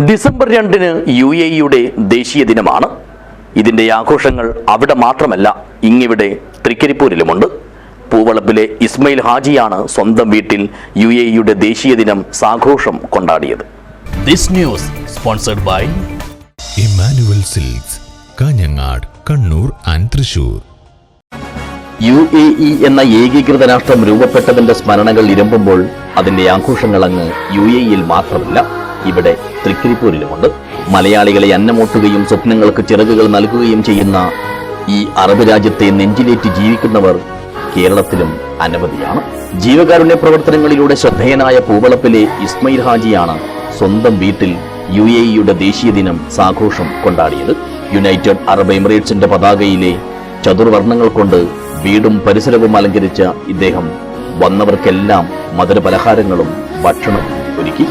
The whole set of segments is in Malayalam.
ഡിസംബർ 2-ന് UAE-യുടെ ദേശീയ ദിനമാണ്. ഇതിന്റെ ആഘോഷങ്ങൾ അവിടെ മാത്രമല്ല, ഇങ്ങിവിടെ തൃക്കരിപ്പൂരിലുമുണ്ട്. പൂവളപ്പിലെ ഇസ്മയിൽ ഹാജിയാണ് സ്വന്തം വീട്ടിൽ UAE-യുടെ ദേശീയ ദിനം സാഘോഷം കൊണ്ടാടിയത്. This news sponsored by Emmanuel silks, Kanhangad, Kannur and Thrissur. UAE എന്ന ഏകീകൃത രാഷ്ട്രം രൂപപ്പെട്ടതിന്റെ സ്മരണകൾ ഇരമ്പുമ്പോൾ അതിന്റെ ആഘോഷങ്ങൾ അങ്ങ് UAE-യിൽ മാത്രമല്ല, ഇവിടെ തൃക്കരിപ്പൂരിലുമുണ്ട്. മലയാളികളെ അന്നമൂട്ടുകയും സ്വപ്നങ്ങൾക്ക് ചിറകുകൾ നൽകുകയും ചെയ്യുന്ന ഈ അറബ് രാജ്യത്തെ നെഞ്ചിലേറ്റ് ജീവിക്കുന്നവർ കേരളത്തിലും അനവധിയാണ്. ജീവകാരുണ്യ പ്രവർത്തനങ്ങളിലൂടെ ശ്രദ്ധേയനായ പൂവളപ്പിലെ ഇസ്മയിൽ ഹാജിയാണ് സ്വന്തം വീട്ടിൽ UAE-യുടെ ദേശീയ ദിനം സാഘോഷം കൊണ്ടാടിയത്. യുണൈറ്റഡ് അറബ് എമിറേറ്റ്സിന്റെ പതാകയിലെ ചതുർവർണ്ണങ്ങൾ കൊണ്ട് വീടും പരിസരവും അലങ്കരിച്ച ഇദ്ദേഹം വന്നവർക്കെല്ലാം മധുര പലഹാരങ്ങളും ഭക്ഷണവും ഒരുക്കി.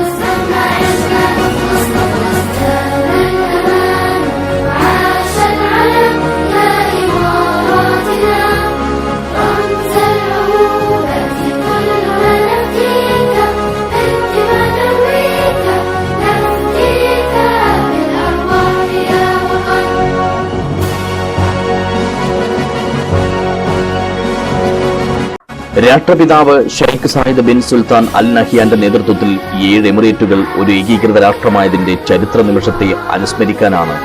രാഷ്ട്രപിതാവ് ഷെയ്ഖ് സായിദ് ബിൻ സുൽത്താൻ അൽ നഹിയാന്റെ നേതൃത്വത്തിൽ 7 എമിറേറ്റുകൾ ഒരു ഏകീകൃത രാഷ്ട്രമായതിന്റെ ചരിത്ര നിമിഷത്തെ അനുസ്മരിക്കാനാണ്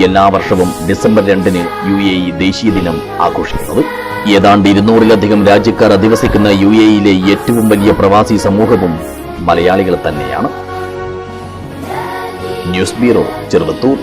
എല്ലാ വർഷവും ഡിസംബർ 2-ന് UAE ദേശീയ ദിനം ആഘോഷിക്കുന്നത്. ഏതാണ്ട് 200-ലധികം രാജ്യക്കാർ അധിവസിക്കുന്ന UAE-യിലെ ഏറ്റവും വലിയ പ്രവാസി സമൂഹവും മലയാളികൾ തന്നെയാണ്. News bureau, Cheruvathur.